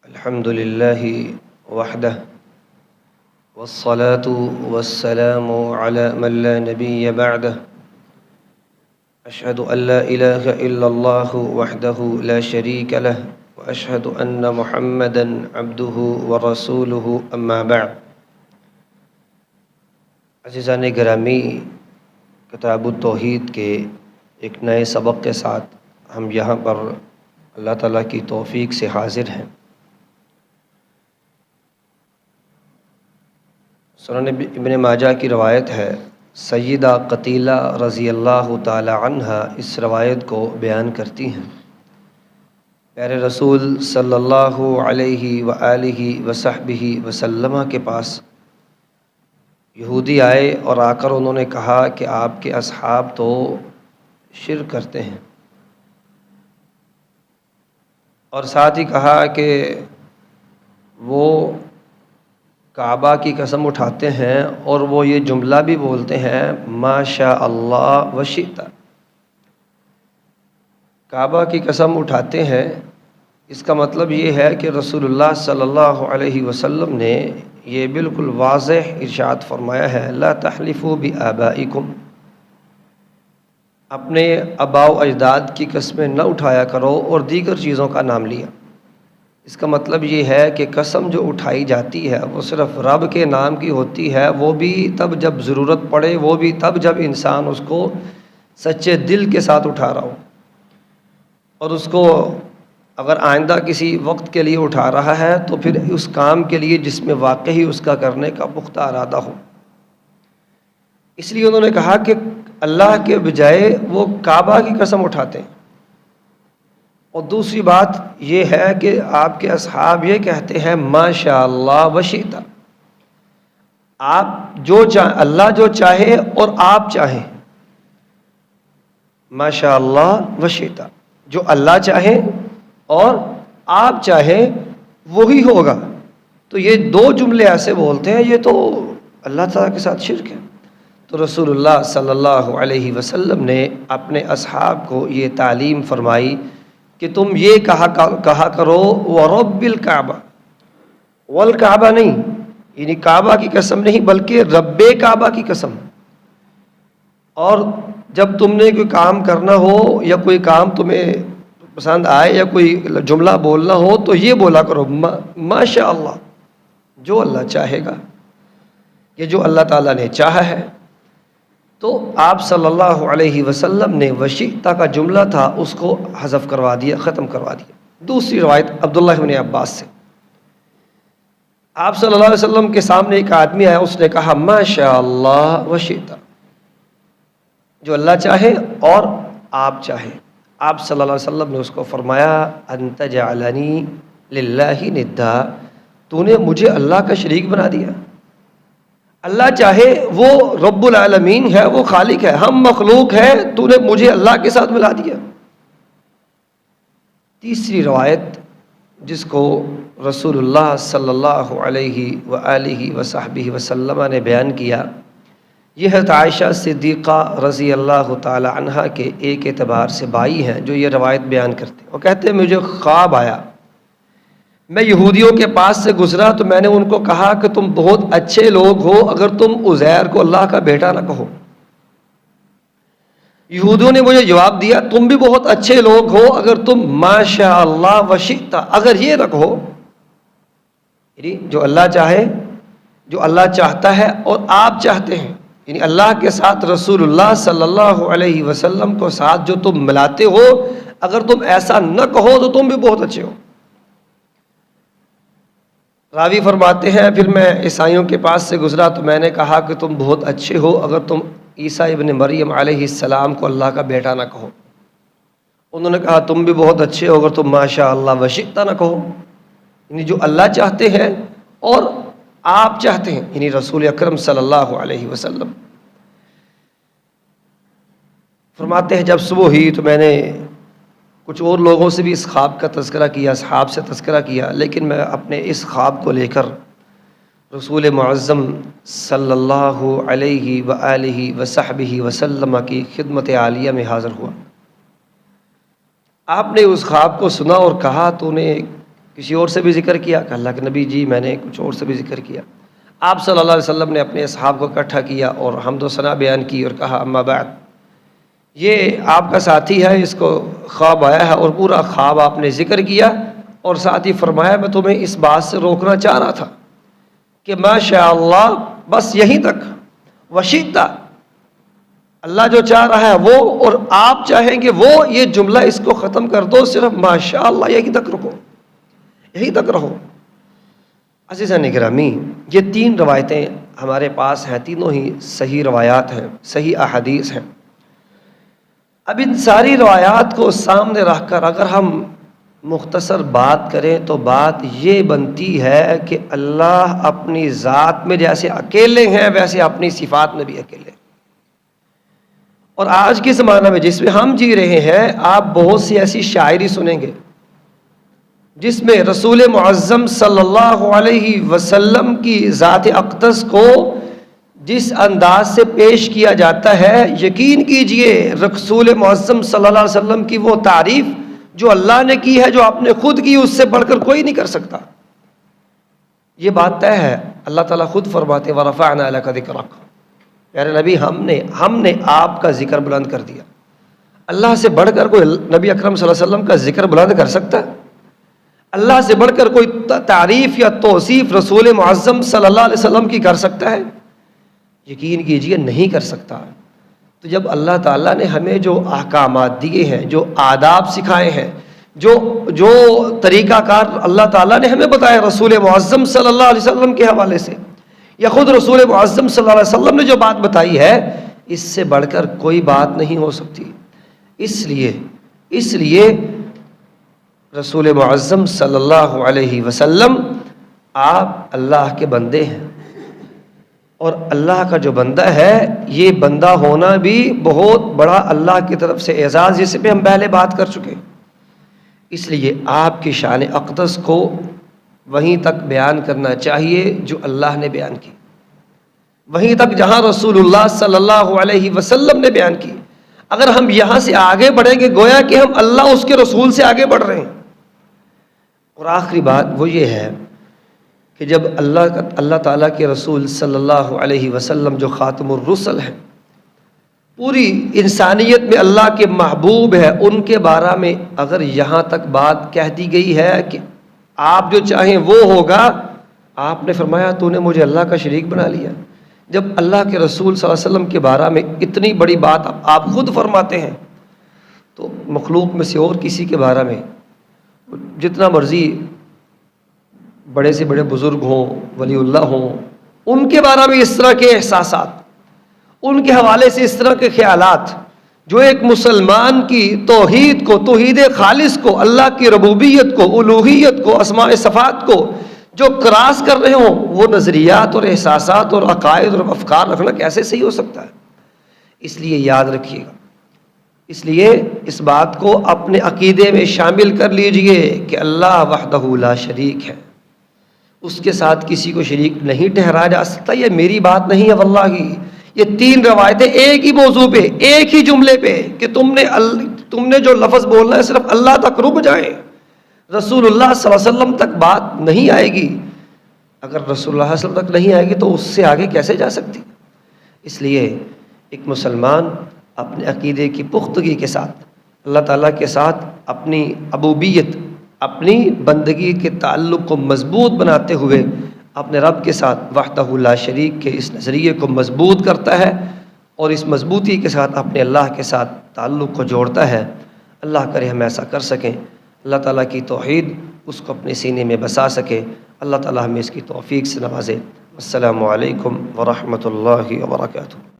الحمد لله وحده والصلاة والسلام على من لا نبي بعده أشهد أن لا إله إلا الله وحده لا شريك له وأشهد أن محمدًا عبده ورسوله أما بعد عزیزان گرامی، کتاب التوحید کے ایک نئے سبق کے ساتھ ہم یہاں پر اللہ تعالیٰ کی توفیق سے حاضر ہیں۔ سنن ابن ماجہ کی روایت ہے، سیدہ قتیلہ رضی اللہ تعالی عنہ اس روایت کو بیان کرتی ہیں۔ پیارے رسول صلی اللہ علیہ وآلہ وصحبہ وسلم کے پاس یہودی آئے اور آ کر انہوں نے کہا کہ آپ کے اصحاب تو شرک کرتے ہیں، اور ساتھ ہی کہا کہ وہ کعبہ کی قسم اٹھاتے ہیں اور وہ یہ جملہ بھی بولتے ہیں ما شاء اللہ و شئت۔ کعبہ کی قسم اٹھاتے ہیں، اس کا مطلب یہ ہے کہ رسول اللہ صلی اللہ علیہ وسلم نے یہ بالکل واضح ارشاد فرمایا ہے، لا تحلفوا بآبائکم، اپنے آباء و اجداد کی قسمیں نہ اٹھایا کرو اور دیگر چیزوں کا نام لیا۔ اس کا مطلب یہ ہے کہ قسم جو اٹھائی جاتی ہے وہ صرف رب کے نام کی ہوتی ہے، وہ بھی تب جب ضرورت پڑے، وہ بھی تب جب انسان اس کو سچے دل کے ساتھ اٹھا رہا ہو، اور اس کو اگر آئندہ کسی وقت کے لیے اٹھا رہا ہے تو پھر اس کام کے لیے جس میں واقعی اس کا کرنے کا پختہ ارادہ ہو۔ اس لیے انہوں نے کہا کہ اللہ کے بجائے وہ کعبہ کی قسم اٹھاتے ہیں۔ اور دوسری بات یہ ہے کہ آپ کے اصحاب یہ کہتے ہیں ما شاء اللہ و شئت، آپ جو اللہ جو چاہے اور آپ چاہیں، ما شاء اللہ و شئت، جو اللہ چاہے اور آپ چاہیں وہی ہوگا۔ تو یہ دو جملے ایسے بولتے ہیں، یہ تو اللہ تعالیٰ کے ساتھ شرک ہے۔ تو رسول اللہ صلی اللہ علیہ وسلم نے اپنے اصحاب کو یہ تعلیم فرمائی کہ تم یہ کہا کرو ورب الکعبہ، والکعبہ نہیں، یعنی کعبہ کی قسم نہیں بلکہ رب کعبہ کی قسم۔ اور جب تم نے کوئی کام کرنا ہو یا کوئی کام تمہیں پسند آئے یا کوئی جملہ بولنا ہو تو یہ بولا کرو ما شاء اللہ، جو اللہ چاہے گا، یہ جو اللہ تعالیٰ نے چاہا ہے۔ تو آپ صلی اللہ علیہ وسلم نے وشئت کا جملہ تھا اس کو حذف کروا دیا، ختم کروا دیا۔ دوسری روایت عبداللہ بن عباس سے، آپ صلی اللہ علیہ وسلم کے سامنے ایک آدمی آیا، اس نے کہا ما شاء اللہ وشئت، جو اللہ چاہے اور آپ چاہیں۔ آپ صلی اللہ علیہ وسلم نے اس کو فرمایا انت جعلنی للہ ندا، تو نے مجھے اللہ کا شریک بنا دیا۔ اللہ چاہے وہ رب العالمین ہے، وہ خالق ہے، ہم مخلوق ہے، تو نے مجھے اللہ کے ساتھ ملا دیا۔ تیسری روایت جس کو رسول اللہ صلی اللہ علیہ وآلہ وصحبہ وسلم نے بیان کیا، یہ حضرت عائشہ صدیقہ رضی اللہ تعالی عنہ کے ایک اعتبار سے بھائی ہیں جو یہ روایت بیان کرتے ہیں۔ وہ کہتے ہیں مجھے خواب آیا، میں یہودیوں کے پاس سے گزرا تو میں نے ان کو کہا کہ تم بہت اچھے لوگ ہو اگر تم عزیر کو اللہ کا بیٹا نہ کہو۔ یہودیوں نے مجھے جواب دیا تم بھی بہت اچھے لوگ ہو اگر تم ما شاء اللہ و شئت، اگر یہ نہ کہو، یعنی جو اللہ چاہے، جو اللہ چاہتا ہے اور آپ چاہتے ہیں، یعنی اللہ کے ساتھ رسول اللہ صلی اللہ علیہ وسلم کو ساتھ جو تم ملاتے ہو، اگر تم ایسا نہ کہو تو تم بھی بہت اچھے ہو۔ راوی فرماتے ہیں پھر میں عیسائیوں کے پاس سے گزرا تو میں نے کہا کہ تم بہت اچھے ہو اگر تم عیسیٰ ابن مریم علیہ السلام کو اللہ کا بیٹا نہ کہو۔ انہوں نے کہا تم بھی بہت اچھے ہو اگر تم ما شاء اللہ و شئت نہ کہو، یعنی جو اللہ چاہتے ہیں اور آپ چاہتے ہیں، یعنی رسول اکرم صلی اللہ علیہ وسلم۔ فرماتے ہیں جب صبح ہوئی تو میں نے کچھ اور لوگوں سے بھی اس خواب کا تذکرہ کیا، اصحاب سے تذکرہ کیا، لیکن میں اپنے اس خواب کو لے کر رسول معظم صلی اللہ علیہ وآلہ وصحبہ وسلم کی خدمت عالیہ میں حاضر ہوا۔ آپ نے اس خواب کو سنا اور کہا تو نے کسی اور سے بھی ذکر کیا کہ اللہ کے نبی جی میں نے کچھ اور سے بھی ذکر کیا۔ آپ صلی اللہ علیہ وسلم نے اپنے اصحاب کو اکٹھا کیا اور حمد و ثنا بیان کی اور کہا اما بعد، یہ آپ کا ساتھی ہے، اس کو خواب آیا ہے، اور پورا خواب آپ نے ذکر کیا اور ساتھ ہی فرمایا میں تمہیں اس بات سے روکنا چاہ رہا تھا کہ ماشاء اللہ بس یہیں تک، وشیتا اللہ جو چاہ رہا ہے وہ اور آپ چاہیں گے وہ، یہ جملہ اس کو ختم کر دو، صرف ماشاء اللہ یہیں تک رکو، یہیں تک رہو۔ عزیزان گرامی، یہ 3 روایتیں ہمارے پاس ہیں، تینوں ہی صحیح روایات ہیں، صحیح احادیث ہیں۔ اب ان ساری روایات کو سامنے رکھ کر اگر ہم مختصر بات کریں تو بات یہ بنتی ہے کہ اللہ اپنی ذات میں جیسے اکیلے ہیں ویسے اپنی صفات میں بھی اکیلے ہیں۔ اور آج کے زمانہ میں جس میں ہم جی رہے ہیں، آپ بہت سی ایسی شاعری سنیں گے جس میں رسول معظم صلی اللہ علیہ وسلم کی ذات اقدس کو جس انداز سے پیش کیا جاتا ہے، یقین کیجئے رسول معظم صلی اللہ علیہ وسلم کی وہ تعریف جو اللہ نے کی ہے، جو آپ نے خود کی، اس سے بڑھ کر کوئی نہیں کر سکتا۔ یہ بات طے ہے، اللہ تعالیٰ خود فرماتے وَرَفَعْنَا لَكَ ذِكْرَكَ، پیارے نبی ہم نے آپ کا ذکر بلند کر دیا۔ اللہ سے بڑھ کر کوئی نبی اکرم صلی اللہ علیہ وسلم کا ذکر بلند کر سکتا ہے؟ اللہ سے بڑھ کر کوئی تعریف یا توصیف رسول معظم صلی اللہ علیہ وسلم کی کر سکتا ہے؟ یقین کیجئے نہیں کر سکتا۔ تو جب اللہ تعالیٰ نے ہمیں جو احکامات دیے ہیں، جو آداب سکھائے ہیں، جو طریقہ کار اللہ تعالیٰ نے ہمیں بتایا رسول معظم صلی اللہ علیہ وسلم کے حوالے سے، یا خود رسول معظم صلی اللہ علیہ وسلم نے جو بات بتائی ہے، اس سے بڑھ کر کوئی بات نہیں ہو سکتی۔ اس لیے رسول معظم صلی اللہ علیہ وسلم آپ اللہ کے بندے ہیں، اور اللہ کا جو بندہ ہے، یہ بندہ ہونا بھی بہت بڑا اللہ کی طرف سے اعزاز، جس پہ ہم پہلے بات کر چکے۔ اس لیے آپ کی شان اقدس کو وہیں تک بیان کرنا چاہیے جو اللہ نے بیان کی، وہیں تک جہاں رسول اللہ صلی اللہ علیہ وسلم نے بیان کی۔ اگر ہم یہاں سے آگے بڑھیں گے گویا کہ ہم اللہ اس کے رسول سے آگے بڑھ رہے ہیں۔ اور آخری بات وہ یہ ہے کہ جب اللہ تعالیٰ کے رسول صلی اللہ علیہ وسلم جو خاتم الرسل ہیں، پوری انسانیت میں اللہ کے محبوب ہے، ان کے بارے میں اگر یہاں تک بات کہہ دی گئی ہے کہ آپ جو چاہیں وہ ہوگا، آپ نے فرمایا تو نے مجھے اللہ کا شریک بنا لیا۔ جب اللہ کے رسول صلی اللہ علیہ وسلم کے بارے میں اتنی بڑی بات آپ خود فرماتے ہیں، تو مخلوق میں سے اور کسی کے بارے میں جتنا مرضی بڑے سے بڑے بزرگ ہوں، ولی اللہ ہوں، ان کے بارے میں اس طرح کے احساسات، ان کے حوالے سے اس طرح کے خیالات جو ایک مسلمان کی توحید کو، توحید خالص کو، اللہ کی ربوبیت کو، الوہیت کو، اسماء صفات کو جو کراس کر رہے ہوں، وہ نظریات اور احساسات اور عقائد اور افکار رکھنا کیسے صحیح ہو سکتا ہے؟ اس لیے یاد رکھیے گا، اس لیے اس بات کو اپنے عقیدے میں شامل کر لیجئے کہ اللہ وحدہ لا شریک ہے، اس کے ساتھ کسی کو شریک نہیں ٹھہرایا جا سکتا۔ یہ میری بات نہیں ہے، واللہ یہ 3 روایتیں ایک ہی موضوع پہ، ایک ہی جملے پہ کہ تم نے جو لفظ بولنا ہے صرف اللہ تک رک جائیں، رسول اللہ صلی اللہ علیہ وسلم تک بات نہیں آئے گی۔ اگر رسول اللہ صلی اللہ علیہ وسلم تک نہیں آئے گی تو اس سے آگے کیسے جا سکتی؟ اس لیے ایک مسلمان اپنے عقیدے کی پختگی کے ساتھ، اللہ تعالیٰ کے ساتھ اپنی عبودیت، اپنی بندگی کے تعلق کو مضبوط بناتے ہوئے اپنے رب کے ساتھ وحدہ لا شریک کے اس نظریے کو مضبوط کرتا ہے، اور اس مضبوطی کے ساتھ اپنے اللہ کے ساتھ تعلق کو جوڑتا ہے۔ اللہ کرے ہم ایسا کر سکیں، اللہ تعالیٰ کی توحید اس کو اپنے سینے میں بسا سکے۔ اللہ تعالیٰ ہمیں اس کی توفیق سے نوازے۔ السلام علیکم ورحمۃ اللہ وبرکاتہ۔